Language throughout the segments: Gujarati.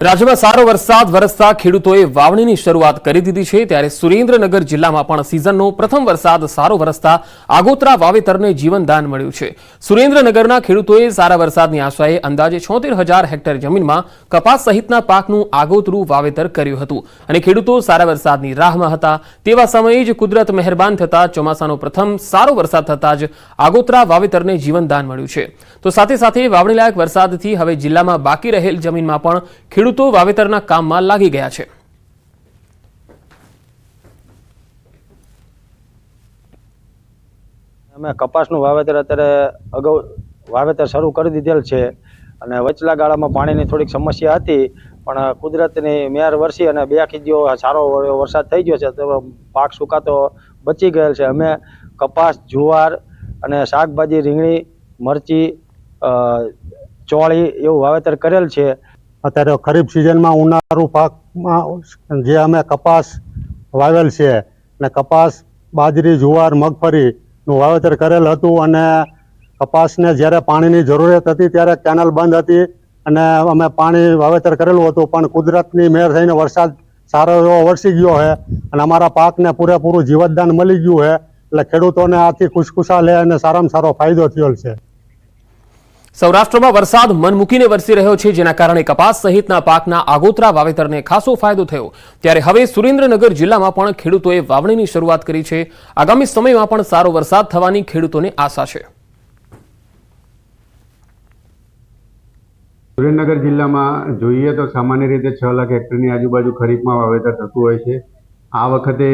રાજ્યમાં સારો વરસાદ વરસતા ખેડૂતોએ વાવણીની શરૂઆત કરી દીધી છે ત્યારે સુરેન્દ્રનગર જિલ્લામાં પણ સિઝનનો પ્રથમ વરસાદ સારો વરસતા આગોતરા વાવેતરને જીવનદાન મળ્યું છે। સુરેન્દ્રનગરના ખેડૂતોએ સારા વરસાદની આશાએ અંદાજે 76,000 હેક્ટર જમીનમાં કપાસ સહિતના પાકનું આગોતરું વાવેતર કર્યું હતું અને ખેડૂતો સારા વરસાદની રાહમાં હતા। તેવા સમયે જ કુદરત મહેરબાન થતા ચોમાસાનો પ્રથમ સારો વરસાદ થતા જ આગોતરા વાવેતરને જીવનદાન મળ્યું છે। તો સાથે સાથે વાવણીલાયક વરસાદથી હવે જિલ્લામાં બાકી રહેલ જમીનમાં પણ ખેડૂતો વાવેતરના કામમાં લાગી ગયા છે। અમે કપાસનું વાવેતર અત્યારે અગાઉ વાવેતર શરૂ કરી દીધેલ છે અને વચલા ગાળામાં પાણીની થોડીક સમસ્યા હતી પણ કુદરતની મહેર વરસી અને 2 ખીજીઓ સારો વરસાદ થઈ ગયો છે તો પાક સુકાતો બચી ગયેલ છે। અમે કપાસ, જુવાર અને શાકભાજી, રીંગણી, મરચી, ચોળી એવું વાવેતર કરેલ છે। અત્યારે ખરીફ સિઝનમાં ઉનાળુ પાકમાં જે અમે કપાસ વાવેલ છે અને કપાસ, બાજરી, જુવાર, મગફળીનું વાવેતર કરેલ હતું અને કપાસને જ્યારે પાણીની જરૂરિયાત હતી ત્યારે કેનાલ બંધ હતી અને અમે પાણી વાવેતર કરેલું હતું પણ કુદરતની મહેર થઈને વરસાદ સારો એવો વરસી ગયો છે અને અમારા પાકને પૂરેપૂરું જીવતદાન મળી ગયું છે એટલે ખેડૂતોને આથી ખુશખુશાલ અને સારામાં સારો ફાયદો થયો છે। સૌરાષ્ટ્રમાં વરસાદ મન મૂકીને વરસી રહ્યો છે જેના કારણે કપાસ સહિતના પાકના આગોતરા વાવેતરને ખાસો ફાયદો થયો ત્યારે હવે સુરેન્દ્રનગર જિલ્લામાં પણ ખેડૂતોએ વાવણીની શરૂઆત કરી છે। આગામી સમયમાં પણ સારો વરસાદ થવાની ખેડૂતોને આશા છે। સુરેન્દ્રનગર જિલ્લામાં જોઈએ તો સામાન્ય રીતે 6 લાખ હેક્ટરની આજુબાજુ ખરીફમાં વાવેતર થતું હોય છે। આ વખતે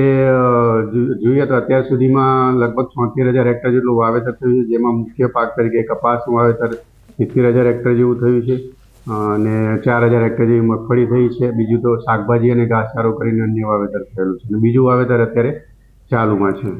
જોઈએ તો અત્યાર સુધીમાં લગભગ 76,000 હેક્ટર જેટલું વાવેતર થયું છે જેમાં મુખ્ય પાક તરીકે કપાસનું વાવેતર 70,000 હેક્ટર જેવું થયું છે અને 4,000 હેક્ટર જેવી મગફળી થઈ છે। બીજું તો શાકભાજી અને ઘાસચારો કરીને અન્ય વાવેતર થયેલું છે અને બીજું વાવેતર અત્યારે ચાલુમાં છે।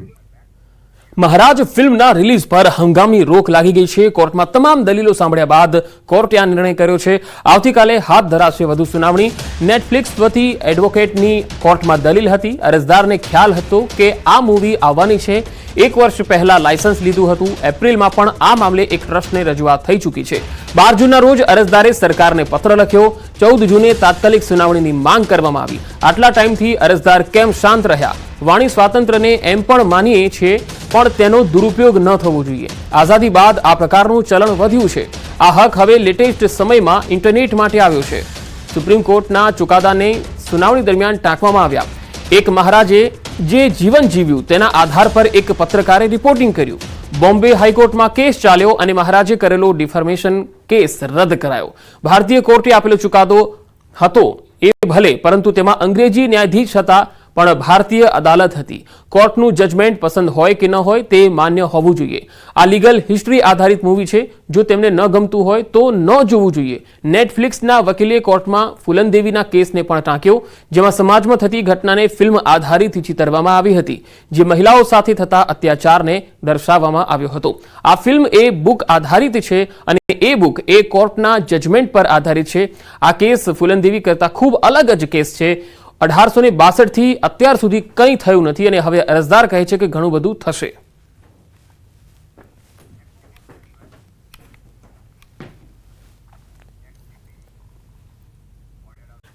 મહારાજ ફિલ્મના રિલીઝ પર હંગામી રોક લાગી ગઈ છે। કોર્ટમાં તમામ દલીલો સાંભળ્યા બાદ કોર્ટે આ નિર્ણય કર્યો છે। આવતીકાલે હાથ ધરાશે વધુ સુનાવણી। નેટફ્લિક્સ વતી એડવોકેટની કોર્ટમાં દલીલ હતી। અરજદારને ખ્યાલ હતો કે આ મૂવી આવવાની છે। 1 વર્ષ પહેલા લાયસન્સ લીધું હતું। એપ્રિલમાં પણ આ મામલે એક ટ્રસ્ટને રજૂઆત થઈ ચૂકી છે। 12 જૂનના રોજ અરજદારે સરકારને પત્ર લખ્યો। 14 જૂને તાત્કાલિક સુનાવણીની માંગ કરવામાં આવી। આટલા ટાઈમથી અરજદાર કેમ શાંત રહ્યા? વાણી સ્વાતંત્ર્યને એમ પણ માનીએ છીએ પણ તેનો દુરુપયોગ ન થવો જોઈએ। આઝાદી બાદ આ પ્રકારનું ચલણ વધ્યું છે। આ હક હવે લેટેસ્ટ સમયમાં ઇન્ટરનેટ માટે આવ્યો છે। સુપ્રીમ કોર્ટના ચુકાદાને સુનાવણી દરમિયાન ટાંકવામાં આવ્યા। એક મહારાજે જે જીવન જીવ્યું તેના આધાર પર એક પત્રકારે રિપોર્ટિંગ કર્યું। બોમ્બે હાઈકોર્ટમાં કેસ ચાલ્યો અને મહારાજે કરેલો ડિફર્મેશન કેસ રદ કરાયો। ભારતીય કોર્ટે આપેલો ચુકાદો હતો એ ભલે પરંતુ તેમાં અંગ્રેજી ન્યાયાધીશ હતા પણ ભારતીય અદાલત હતી। કોર્ટનું જજમેન્ટ પસંદ હોય કે ન હોય તે માન્ય હોવું જોઈએ। આ લીગલ હિસ્ટ્રી આધારિત મૂવી છે। જો તેમને ન ગમતું હોય તો ન જોવું જોઈએ। નેટફ્લિક્સના વકીલે કોર્ટમાં ફૂલનદેવીના કેસને પણ ટાંક્યો જેમાં સમાજમાં થતી ઘટનાને ફિલ્મ આધારિત ચિતરવામાં આવી હતી જે મહિલાઓ સાથે થતા અત્યાચારને દર્શાવવામાં આવ્યો હતો। આ ફિલ્મ એ બુક આધારિત છે અને એ બુક એ કોર્ટના જજમેન્ટ પર આધારિત છે। આ કેસ ફૂલનદેવી કરતા ખૂબ અલગ જ કેસ છે। 1862 થી અત્યાર સુધી કંઈ થયું નથી અને હવે અરજદાર કહે છે કે ઘણું બધું થશે।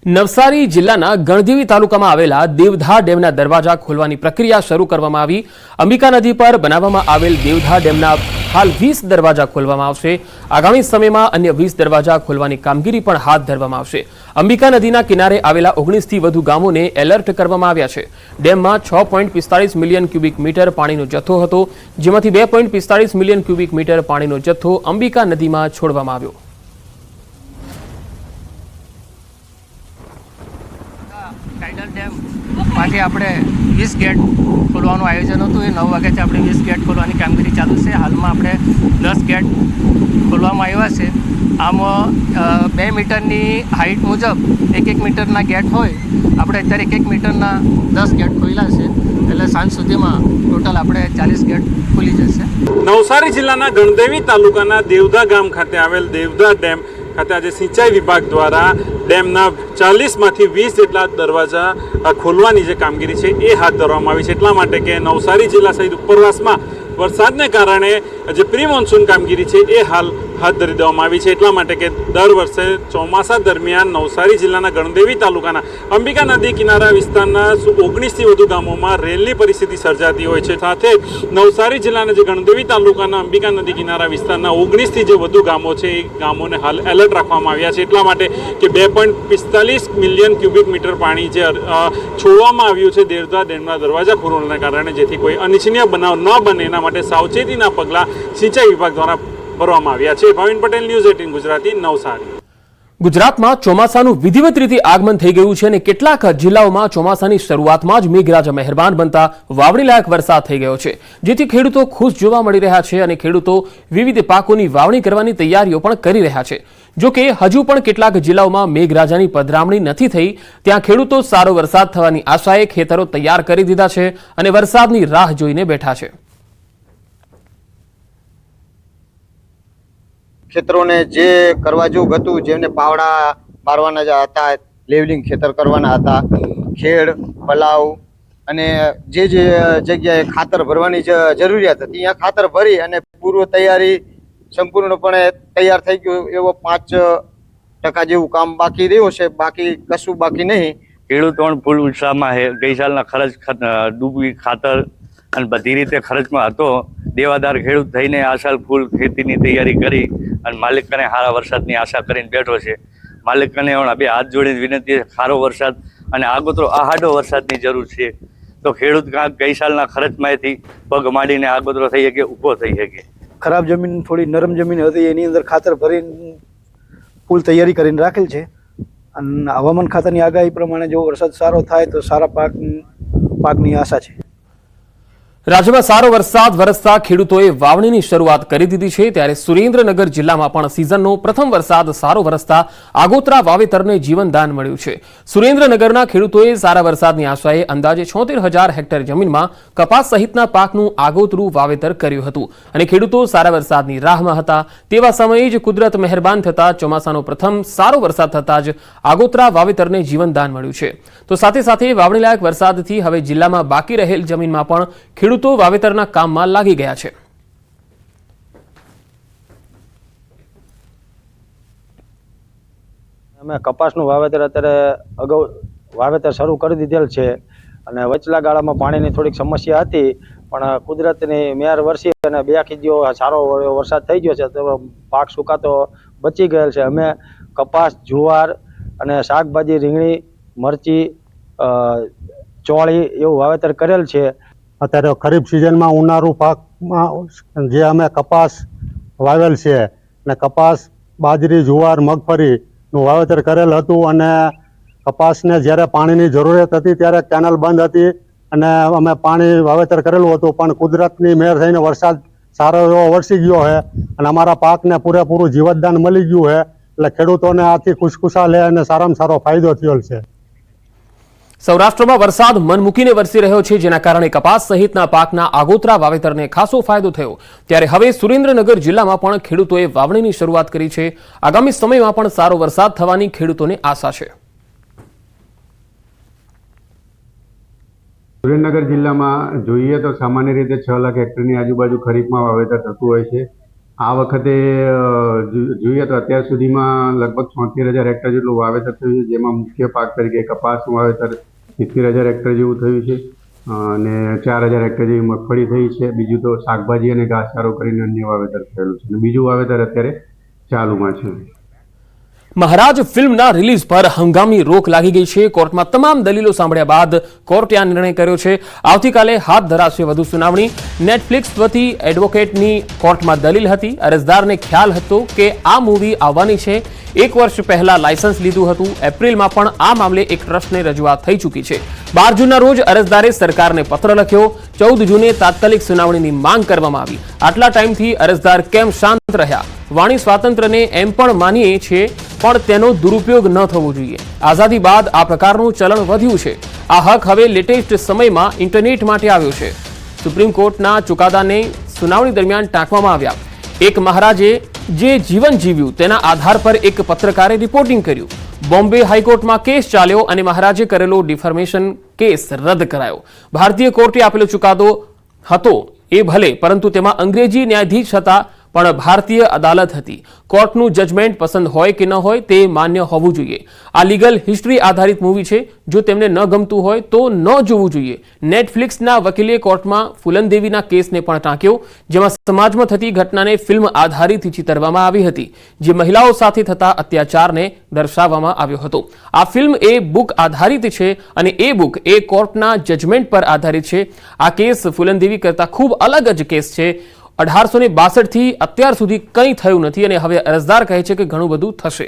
નવસારી જિલ્લાના ગણદેવી તાલુકામાં આવેલા દેવધા ડેમના દરવાજા ખોલવાની પ્રક્રિયા શરૂ કરવામાં આવી। અંબિકા નદી પર બનાવવામાં આવેલ દેવધા ડેમના હાલ 20 દરવાજા ખોલવામાં આવશે। આગામી સમયમાં અન્ય 20 દરવાજા ખોલવાની કામગીરી પણ હાથ ધરવામાં આવશે। અંબિકા નદીના કિનારે આવેલા 19 થી વધુ ગામોને એલર્ટ કરવામાં આવ્યા છે। ડેમમાં 6.45 મિલિયન ક્યુબિક મીટર પાણીનો જથ્થો હતો જેમાંથી 2.45 મિલિયન ક્યુબિક મીટર પાણીનો જથ્થો અંબિકા નદીમાં છોડવામાં આવ્યો। ટાઇડલ ડેમમાંથી આપણે 20 ગેટ ખોલવાનું આયોજન હતું। એ 9 વાગ્યાથી આપણે 20 ગેટ ખોલવાની કામગીરી ચાલુ છે। હાલમાં આપણે 10 ગેટ ખોલવામાં આવ્યા છે। આમાં 2 મીટરની હાઇટ મુજબ 1 મીટરના ગેટ હોય। આપણે અત્યારે 1 મીટરના 10 ગેટ ખોલ્યા છે એટલે સાંજ સુધીમાં ટોટલ આપણે 40 ગેટ ખુલી જશે। નવસારી જિલ્લાના ગણદેવી તાલુકાના દેવધા ગામ ખાતે આવેલ દેવધા ડેમ ખાતે આજે સિંચાઈ વિભાગ દ્વારા ડેમના 40માંથી 20 જેટલા દરવાજા ખોલવાની જે કામગીરી છે એ હાથ ધરવામાં આવી છે। એટલા માટે કે નવસારી જિલ્લા સહિત ઉપરવાસમાં વરસાદને કારણે જે પ્રી મોન્સૂન કામગીરી છે એ હાલ હાથ ધરી દેવામાં આવી છે એટલા માટે કે દર વર્ષે ચોમાસા દરમિયાન નવસારી જિલ્લાના ગણદેવી તાલુકાના અંબિકા નદી કિનારા વિસ્તારના 19થી વધુ ગામોમાં રેલની પરિસ્થિતિ સર્જાતી હોય છે. સાથે નવસારી જિલ્લાના જે ગણદેવી તાલુકાના અંબિકા નદી કિનારા વિસ્તારના 19થી જે વધુ ગામો છે એ ગામોને હાલ એલર્ટ રાખવામાં આવ્યા છે એટલા માટે કે 2.45 મિલિયન ક્યુબિક મીટર પાણી જે છોડવામાં આવ્યું છે દેવધા ડેમના દરવાજા ખોલવાના કારણે, જેથી કોઈ અનિચ્છનીય બનાવ ન બને એના માટે સાવચેતીના પગલાં સિંચાઈ વિભાગ દ્વારા ભરવામાં આવ્યા છે. ભાવિન પટેલ, ન્યૂઝ 18 ગુજરાતી, નવસારી. ગુજરાતમાં ચોમાસાનું વિધિવત રીતે આગમન થઈ ગયું છે અને કેટલાક જિલ્લાઓમાં ચોમાસાની શરૂઆતમાં જ મેઘરાજા મહેરબાન બનતા વાવણીલાયક વરસાદ થઈ ગયો છે, જેથી ખેડૂતો ખુશ જોવા મળી રહ્યા છે અને ખેડૂતો વિવિધ પાકોની વાવણી કરવાની તૈયારીઓ પણ કરી રહ્યા છે. જો કે હજુ પણ કેટલાક જિલ્લાઓમાં મેઘરાજાની પધરામણી નથી થઈ, ત્યાં ખેડૂતો સારો વરસાદ થવાની આશાએ ખેતરો તૈયાર કરી દીધા છે અને વરસાદની રાહ જોઈને બેઠા છે. ખેતરોને જે કરવા જેવું હતું, જેમને પાવડા મારવાના હતા, લેવલિંગ ખેતર કરવાના હતા, ખેડ પલાવ અને જે જગ્યાએ ખાતર ભરવાની જરૂરિયાત હતી ત્યાં ખાતર ભરી અને પૂર્વ તૈયારી સંપૂર્ણપણે તૈયાર થઈ ગયું. એવો 5% જેવું કામ બાકી રહ્યું છે, બાકી કશું બાકી નહીં. ખેડૂતો પણ ફૂલ ઉત્સાહમાં છે. ગઈ સાલના ખર્ચ ડૂબી ખાતર અને બધી રીતે ખર્ચમાં હતો. દેવાદાર ખેડૂત થઈને આ સાલ ફૂલ ખેતીની તૈયારી કરી અને માલિકને સારા વરસાદની આશા કરીને બેઠો છે. માલિકને બે હાથ જોડીને વિનંતી છે, સારો વરસાદ અને આગોતરો આહાડો વરસાદની જરૂર છે. તો ખેડૂત કાંક ગઈ સાલના ખર્ચમાંથી પગ માંડીને આગોતરો થઈ શકે, ઊભો થઈ શકે. ખરાબ જમીન, થોડી નરમ જમીન હતી, એની અંદર ખાતર ભરીને ફૂલ તૈયારી કરીને રાખેલ છે અને હવામાન ખાતાની આગાહી પ્રમાણે જો વરસાદ સારો થાય તો સારા પાકની આશા છે. રાજ્યમાં સારો વરસાદ વરસતા ખેડૂતોએ વાવણીની શરૂઆત કરી દીધી છે, ત્યારે સુરેન્દ્રનગર જિલ્લામાં પણ સિઝનનો પ્રથમ વરસાદ સારો વરસતા આગોતરા વાવેતરને જીવનદાન મળ્યું છે. સુરેન્દ્રનગરના ખેડૂતોએ સારા વરસાદની આશાએ અંદાજે 76,000 હેક્ટર જમીનમાં કપાસ સહિતના પાકનું આગોતરું વાવેતર કર્યું હતું અને ખેડૂતો સારા વરસાદની રાહમાં હતા. તેવા સમયે જ કુદરત મહેરબાન થતા ચોમાસાનો પ્રથમ સારો વરસાદ થતા જ આગોતરા વાવેતરને જીવનદાન મળ્યું છે. તો સાથે સાથે વાવણીલાયક વરસાદથી હવે જિલ્લામાં બાકી રહેલ જમીનમાં પણ ખેડૂતો વાવેતરના કામમાં લાગી ગયા છે. અમે કપાસનું વાવેતર અત્યારે અગાઉ વાવેતર શરૂ કરી દીધેલ છે અને વચલા ગાળામાં પાણીની થોડીક સમસ્યા હતી, પણ કુદરતની મહેર વરસી અને 2 ખીજીઓ સારો વરસાદ થઈ ગયો છે તો પાક સુકાતો બચી ગયેલ છે. અમે કપાસ, જુવાર અને શાકભાજી, રીંગણી, મરચી, ચોળી એવું વાવેતર કરેલ છે. અત્યારે ખરીફ સિઝનમાં ઉનાળુ પાકમાં જે અમે કપાસ વાવેલ છે અને કપાસ, બાજરી, જુવાર, મગફળીનું વાવેતર કરેલ હતું અને કપાસને જ્યારે પાણીની જરૂરિયાત હતી ત્યારે કેનાલ બંધ હતી અને અમે પાણી વાવેતર કરેલું હતું, પણ કુદરતની મહેર થઈને વરસાદ સારો એવો વરસી ગયો છે અને અમારા પાકને પૂરેપૂરું જીવતદાન મળી ગયું છે. એટલે ખેડૂતોને આથી ખુશખુશાલ અને સારામાં સારો ફાયદો થયો છે. સૌરાષ્ટ્રમાં વરસાદ મન મૂકીને વરસી રહ્યો છે, જેના કારણે કપાસ સહિતના પાકના આગોતરા વાવેતરને ખાસો ફાયદો થયો. ત્યારે હવે સુરેન્દ્રનગર જિલ્લામાં પણ ખેડૂતોએ વાવણીની શરૂઆત કરી છે. આગામી સમયમાં પણ સારો વરસાદ થવાની ખેડૂતોને આશા છે. સુરેન્દ્રનગર જિલ્લામાં જોઈએ તો સામાન્ય રીતે 6 લાખ હેક્ટરની આજુબાજુ ખરીફમાં વાવેતર થતું હોય છે. આ વખતે જોઈએ તો અત્યાર સુધીમાં લગભગ 76,000 હેક્ટર જેટલું વાવેતર થયું છે, જેમાં મુખ્ય પાક તરીકે કપાસનું વાવેતર 70,000 હેક્ટર જેવું થયું છે અને 4,000 હેક્ટર જેવી મગફળી થઈ છે. બીજું તો શાકભાજી અને ઘાસચારો કરીને અન્ય વાવેતર થયેલું છે અને બીજું વાવેતર અત્યારે ચાલુમાં છે. મહારાજ ફિલ્મના રિલીઝ પર હંગામી રોક લાગી ગઈ છે. કોર્ટમાં તમામ દલીલો સાંભળ્યા બાદ કોર્ટે આ નિર્ણય કર્યો છે. આવતીકાલે હાથ ધરાશે વધુ સુનાવણી. નેટફ્લિક્સ વતી એડવોકેટની કોર્ટમાં દલીલ હતી. અરજદારને ખ્યાલ હતો કે આ મૂવી આવવાની છે. 1 વર્ષ પહેલા લાયસન્સ લીધું હતું. એપ્રિલમાં પણ આ મામલે એક ટ્રસ્ટને રજૂઆત થઈ ચૂકી છે. 12 જૂનના રોજ અરજદારે સરકારને પત્ર લખ્યો. 14 જૂને તાત્કાલિક સુનાવણીની માંગ કરવામાં આવી. આટલા ટાઈમથી અરજદાર કેમ શાંત રહ્યા? વાણી સ્વાતંત્ર્યને એમ પણ માનીએ છીએ, પણ તેનો દુરુપયોગ ન થવો જોઈએ. આઝાદી બાદ આ પ્રકારનું ચલણ વધ્યું છે. આ હક હવે લેટેસ્ટ સમયમાં ઇન્ટરનેટ માટે આવ્યો છે. સુપ્રીમ કોર્ટના ચુકાદાને સુનાવણી દરમિયાન ટાંકવામાં આવ્યા. એક મહારાજે જે જીવન જીવ્યું તેના આધાર પર એક પત્રકારે રિપોર્ટિંગ કર્યું. બોમ્બે હાઈકોર્ટમાં કેસ ચાલ્યો અને મહારાજે કરેલો ડિફર્મેશન કેસ રદ કરાયો. ભારતીય કોર્ટે આપેલો ચુકાદો હતો એ ભલે, પરંતુ તેમાં અંગ્રેજી ન્યાયાધીશ હતા પણ ભારતીય અદાલત હતી. કોર્ટનું જજમેન્ટ પસંદ હોય કે ન હોય તે માન્ય હોવું જોઈએ. આ લીગલ હિસ્ટ્રી આધારિત મૂવી છે. જો તેમને ન ગમતું હોય તો ન જોવું જોઈએ. નેટફ્લિક્સના વકીલે કોર્ટમાં ફૂલનદેવીના કેસને પણ ટાંક્યો, જેમાં સમાજમાં થતી ઘટનાને ફિલ્મ આધારિત ચિતરવામાં આવી હતી, જે મહિલાઓ સાથે થતા અત્યાચારને દર્શાવવામાં આવ્યો હતો. આ ફિલ્મ એ બુક આધારિત છે અને એ બુક એ કોર્ટના જજમેન્ટ પર આધારિત છે. આ કેસ ફૂલનદેવી કરતા ખૂબ અલગ જ કેસ છે. 1862 થી અત્યાર સુધી કંઈ થયું નથી અને હવે અરજદાર કહે છે કે ઘણું બધું થશે.